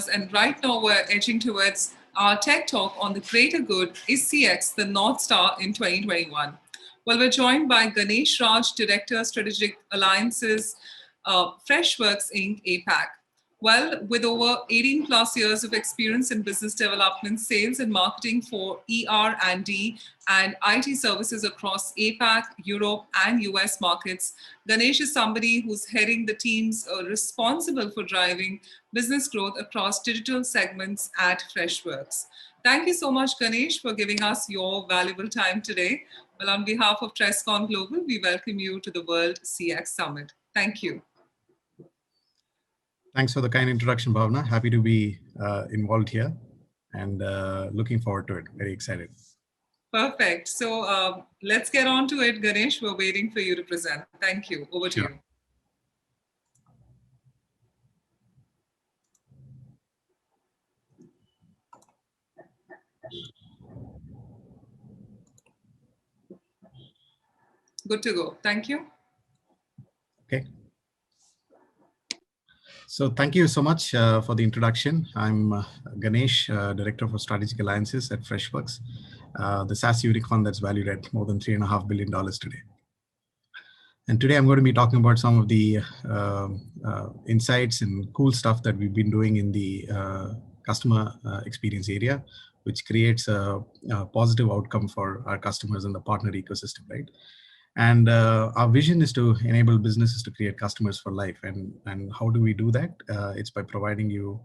And right now we're edging towards our tech talk on the greater good. Is CX the North Star in 2021? Well, we're joined by Ganesh Raj, Director, Strategic Alliances, Freshworks Inc., APAC. Well, with over 18 plus years of experience in business development, sales and marketing for ER&D and IT services across APAC, Europe and US markets, Ganesh is somebody who's heading the teams responsible for driving business growth across digital segments at Freshworks. Thank you so much, Ganesh, for giving us your valuable time today. Well, on behalf of TressCon Global, we welcome you to the World CX Summit. Thank you. Thanks for the kind introduction, Bhavna. Happy to be involved here and looking forward to it. Very excited. Perfect. So let's get on to it, Ganesh. We're waiting for you to present. Thank you. Over to you. Good to go. Thank you. Okay. So thank you so much for the introduction. I'm Ganesh, Director for Strategic Alliances at Freshworks, the SaaS unicorn that's valued at more than $3.5 billion today. And today I'm going to be talking about some of the insights and cool stuff that we've been doing in the customer experience area, which creates a positive outcome for our customers and the partner ecosystem, right? And our vision is to enable businesses to create customers for life. And how do we do that? It's by providing you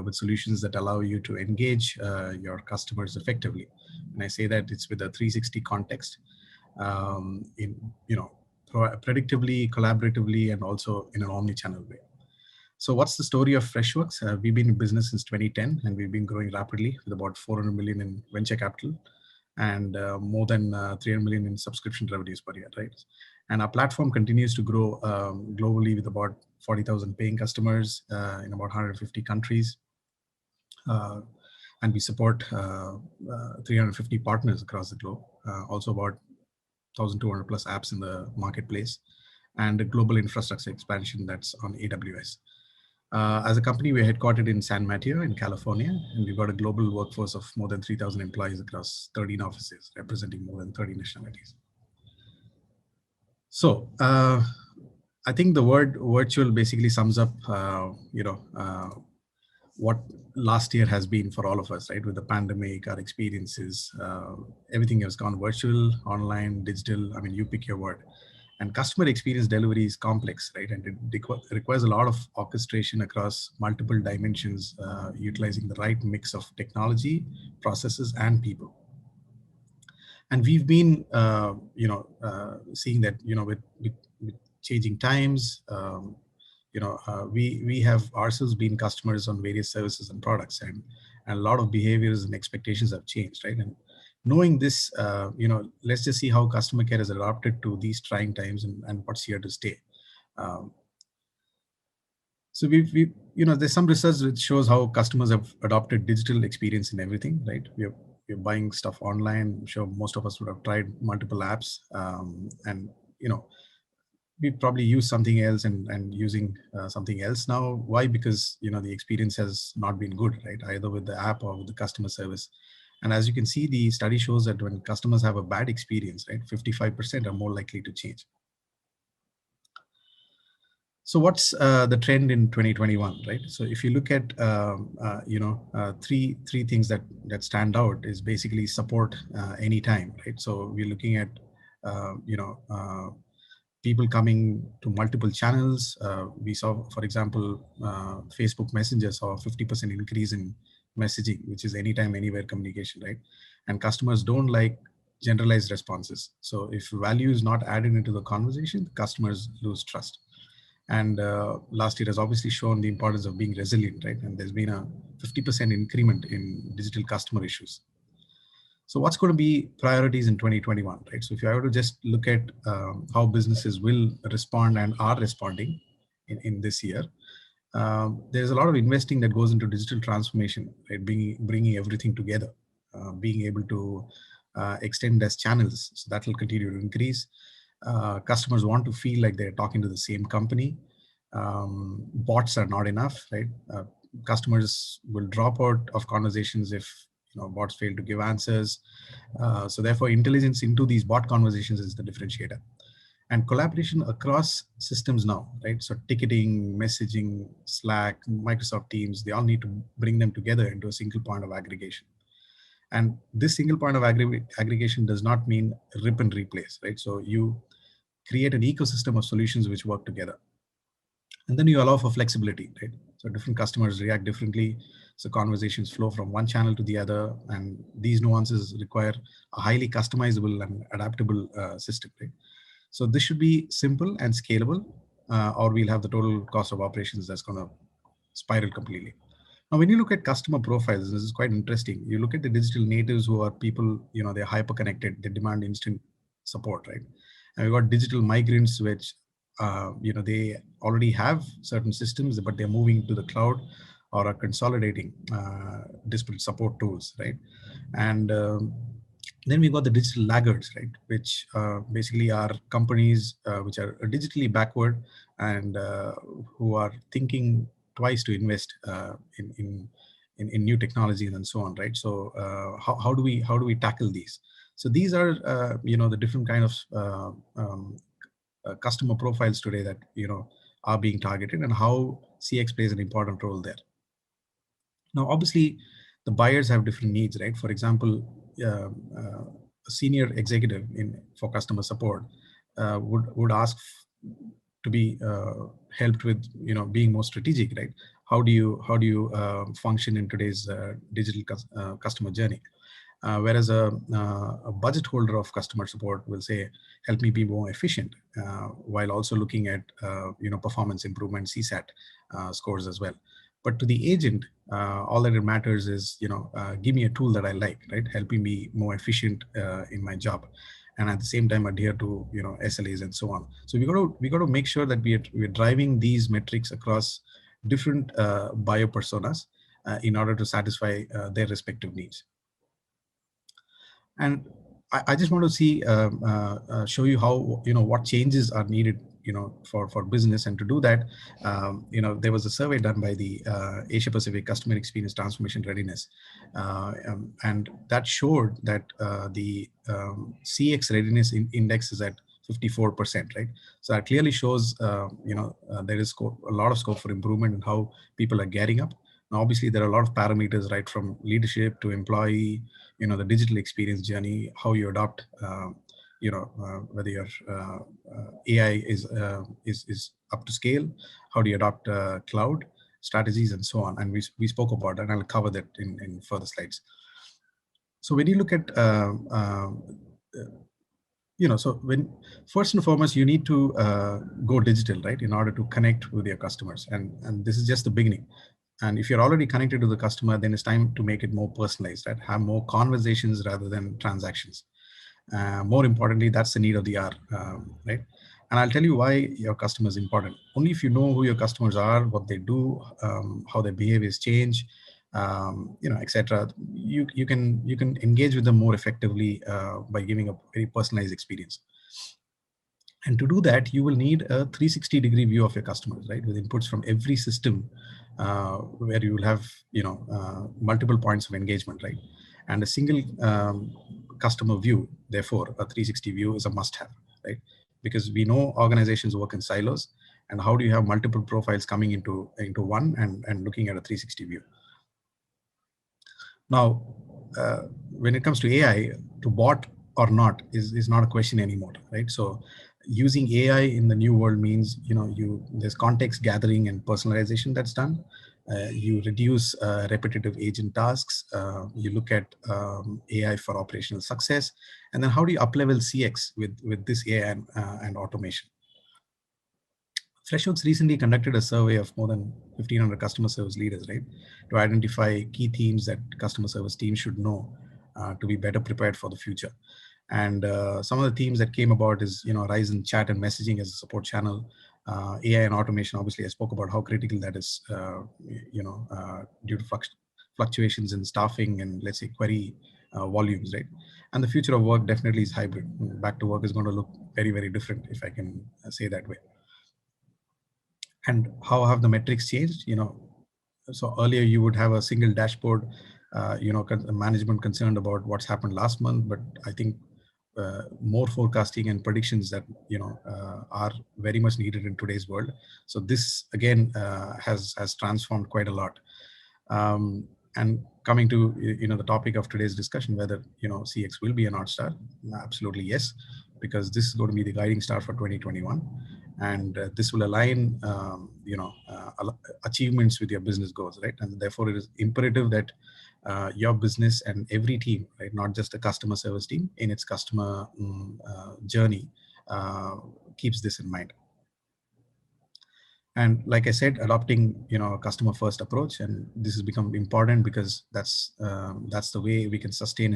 with solutions that allow you to engage your customers effectively. And I say that it's with a 360 context, predictably, collaboratively, and also in an omni-channel way. So what's the story of Freshworks? We've been in business since 2010, and we've been growing rapidly with about 400 million in venture capital and more than 300 million in subscription revenues per year, right? And our platform continues to grow globally with about 40,000 paying customers in about 150 countries. And we support 350 partners across the globe, also about 1,200 plus apps in the marketplace, and a global infrastructure expansion that's on AWS. As a company, we're headquartered in San Mateo in California, and we've got a global workforce of more than 3,000 employees across 13 offices, representing more than 30 nationalities. So I think the word virtual basically sums up, what last year has been for all of us, right? With the pandemic, our experiences, everything has gone virtual, online, digital. I mean, you pick your word. And customer experience delivery is complex, right? And it requires a lot of orchestration across multiple dimensions, utilizing the right mix of technology, processes, and people. And we've been, seeing that, with changing times, we have ourselves been customers on various services and products, and a lot of behaviors and expectations have changed, right? And knowing this, let's just see how customer care has adapted to these trying times and what's here to stay. So there's some research which shows how customers have adopted digital experience in everything, right? We're buying stuff online. I'm sure most of us would have tried multiple apps, and we probably use something else and using something else now. Why? Because the experience has not been good, right? Either with the app or with the customer service. And as you can see, the study shows that when customers have a bad experience, right, 55% are more likely to change. So what's the trend in 2021, right? So if you look at, three things that stand out is basically support anytime, right? So we're looking at, people coming to multiple channels. We saw, for example, Facebook Messenger saw a 50% increase in messaging, which is anytime, anywhere communication, right? And customers don't like generalized responses. So if value is not added into the conversation, customers lose trust. And last year has obviously shown the importance of being resilient, right? And there's been a 50% increment in digital customer issues. So what's going to be priorities in 2021, right? So if I were to just look at how businesses will respond and are responding in this year, there's a lot of investing that goes into digital transformation, right? Bringing everything together, being able to extend as channels. So that will continue to increase. Customers want to feel like they're talking to the same company. Bots are not enough, right? customers will drop out of conversations if bots fail to give answers. So therefore, intelligence into these bot conversations is the differentiator. And collaboration across systems now, right? So ticketing, messaging, Slack, Microsoft Teams, they all need to bring them together into a single point of aggregation. And this single point of aggregation does not mean rip and replace, right? So you create an ecosystem of solutions which work together. And then you allow for flexibility, right? So different customers react differently. So conversations flow from one channel to the other. And these nuances require a highly customizable and adaptable system, right? So this should be simple and scalable, or we'll have the total cost of operations that's going to spiral completely. Now, when you look at customer profiles, this is quite interesting. You look at the digital natives who are people, they're hyper connected, they demand instant support, right? And we've got digital migrants, which, they already have certain systems, but they're moving to the cloud or are consolidating disparate support tools, right? And then we've got the digital laggards, right, which basically are companies which are digitally backward and who are thinking twice to invest in new technologies and so on, right? So how do we tackle these? So these are the different kind of customer profiles today that are being targeted, and how CX plays an important role there. Now, obviously, the buyers have different needs, right? For example, a senior executive for customer support would ask to be helped with being more strategic, right? How do you function in today's digital customer journey? Whereas a budget holder of customer support will say, help me be more efficient, while also looking at performance improvement, CSAT scores as well. But to the agent, all that it matters is give me a tool that I like, right? Helping me more efficient in my job, and at the same time adhere to SLAs and so on. So we got to make sure that we're driving these metrics across different buyer personas in order to satisfy their respective needs. And I just want to show you how what changes are needed for business. And to do that, there was a survey done by the Asia Pacific Customer Experience Transformation Readiness, and that showed that the CX readiness index is at 54%, right? So that clearly shows there is a lot of scope for improvement in how people are gearing up. Now, obviously, there are a lot of parameters, right, from leadership to employee, the digital experience journey, how you adopt, whether your AI is up to scale, how do you adopt cloud strategies and so on. And we spoke about that, and I'll cover that in further slides. So when you look at, so when first and foremost, you need to go digital, right, in order to connect with your customers. And this is just the beginning. And if you're already connected to the customer, then it's time to make it more personalized, right? Have more conversations rather than transactions. More importantly, that's the need of the hour, right? And I'll tell you why your customer is important. Only if you know who your customers are, what they do, how their behaviors change, etc. You can engage with them more effectively by giving a very personalized experience. And to do that, you will need a 360-degree view of your customers, right? With inputs from every system, where you will have, multiple points of engagement, right? And a single customer view, therefore, a 360 view is a must-have, right? Because we know organizations work in silos, and how do you have multiple profiles coming into one and looking at a 360 view? Now, when it comes to AI, to bot or not is not a question anymore, right? So using AI in the new world means, there's context gathering and personalization that's done. You reduce repetitive agent tasks. You look at AI for operational success. And then how do you up-level CX with this AI and automation? Freshworks recently conducted a survey of more than 1,500 customer service leaders, right, to identify key themes that customer service teams should know to be better prepared for the future. And some of the themes that came about is, rise in chat and messaging as a support channel, AI and automation. Obviously, I spoke about how critical that is, due to fluctuations in staffing and, let's say, query volumes, right? And the future of work definitely is hybrid. Back to work is going to look very, very different, if I can say that way. And how have the metrics changed? so earlier you would have a single dashboard, management concerned about what's happened last month, but I think more forecasting and predictions that are very much needed in today's world. So this again has transformed quite a lot. And coming to the topic of today's discussion, whether CX will be a North Star, absolutely yes, because this is going to be the guiding star for 2021, and this will align achievements with your business goals, right? And therefore, it is imperative that your business and every team, right, not just a customer service team, in its customer journey, keeps this in mind. And like I said, adopting a customer first approach, and this has become important because that's the way we can sustain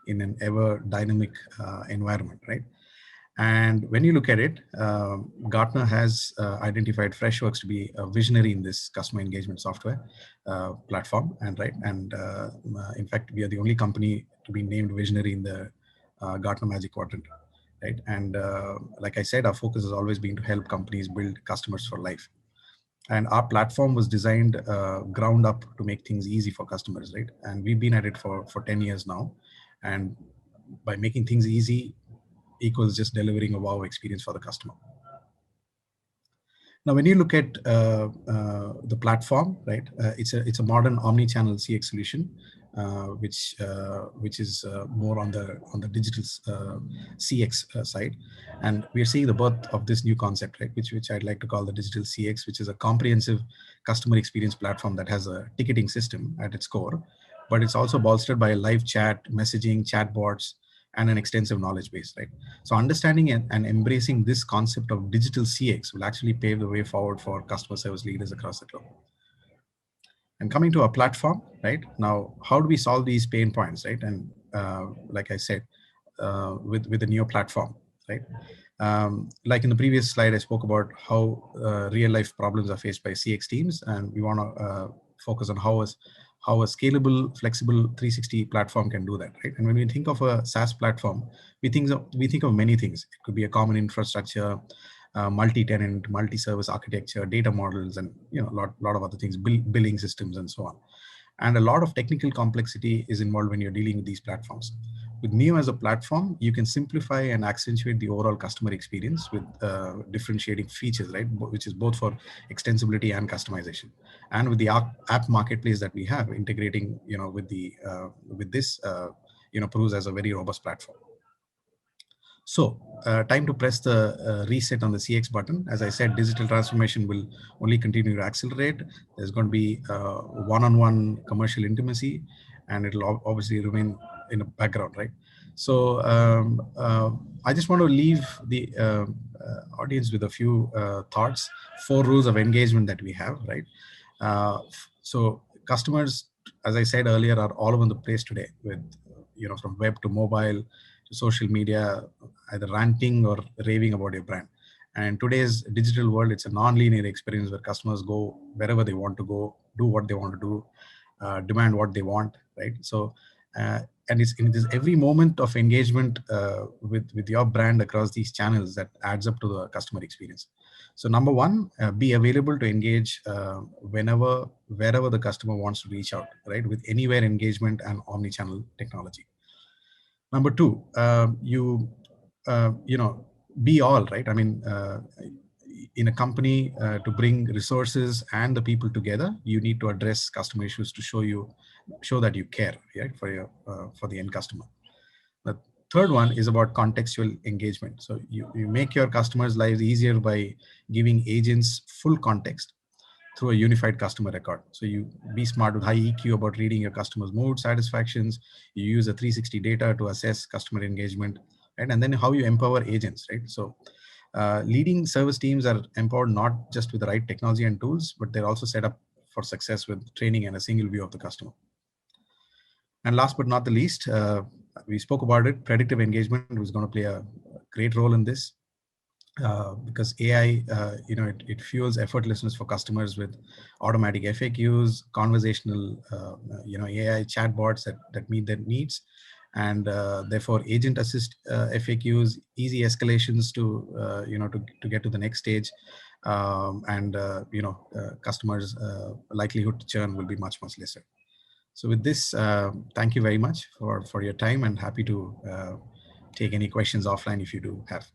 in an ever dynamic environment, right? And when you look at it, Gartner has identified Freshworks to be a visionary in this customer engagement software platform, and in fact, we are the only company to be named visionary in the Gartner Magic Quadrant. Right. And like I said, our focus has always been to help companies build customers for life. And our platform was designed ground up to make things easy for customers, right? And we've been at it for 10 years now. And by making things easy equals just delivering a wow experience for the customer. Now, when you look at the platform, right, it's a modern omni-channel CX solution, which is more on the digital CX side, and we are seeing the birth of this new concept, right, which I'd like to call the digital CX, which is a comprehensive customer experience platform that has a ticketing system at its core, but it's also bolstered by live chat, messaging, chatbots, and an extensive knowledge base, right? So understanding and embracing this concept of digital CX will actually pave the way forward for customer service leaders across the globe. And coming to our platform, right? Now, how do we solve these pain points, right? And like I said, with the new platform, right? Like in the previous slide, I spoke about how real life problems are faced by CX teams, and we want to focus on how a scalable, flexible 360 platform can do that, right? And when we think of a SaaS platform, we think of many things. It could be a common infrastructure, multi-tenant, multi-service architecture, data models, and a lot of other things, billing systems, and so on. And a lot of technical complexity is involved when you're dealing with these platforms. With Neo as a platform, you can simplify and accentuate the overall customer experience with differentiating features, right? Which is both for extensibility and customization. And with the app marketplace that we have, integrating, with this, proves as a very robust platform. So time to press the reset on the CX button. As I said, digital transformation will only continue to accelerate. There's going to be one-on-one commercial intimacy, and it'll obviously remain in the background, right? So I just want to leave the audience with a few thoughts, 4 rules of engagement that we have, right? So customers, as I said earlier, are all over the place today with, from web to mobile, social media, either ranting or raving about your brand. And in today's digital world, it's a non-linear experience where customers go wherever they want to go, do what they want to do, demand what they want, right? So, and it's in this every moment of engagement with your brand across these channels that adds up to the customer experience. So number one, be available to engage whenever, wherever the customer wants to reach out, right? With anywhere engagement and omni-channel technology. Number two, be all, right? I mean, in a company, to bring resources and the people together, you need to address customer issues to show that you care, right, for the end customer. The third one is about contextual engagement. So you make your customers' lives easier by giving agents full context through a unified customer record. So you be smart with high EQ about reading your customers' mood, satisfactions. You use a 360 data to assess customer engagement, right? And then how you empower agents, right? So leading service teams are empowered not just with the right technology and tools, but they're also set up for success with training and a single view of the customer. And last but not the least, we spoke about it, predictive engagement was going to play a great role in this. Because AI, it fuels effortlessness for customers with automatic FAQs, conversational, AI chatbots that meet their needs, and therefore agent assist FAQs, easy escalations to to get to the next stage, and customers likelihood to churn will be much lesser. So with this, thank you very much for your time, and happy to take any questions offline if you do have.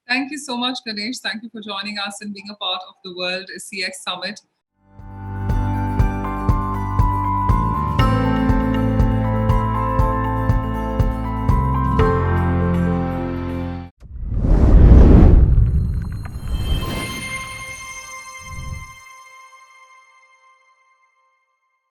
Thank you so much, Ganesh. Thank you for joining us and being a part of the World CX Summit.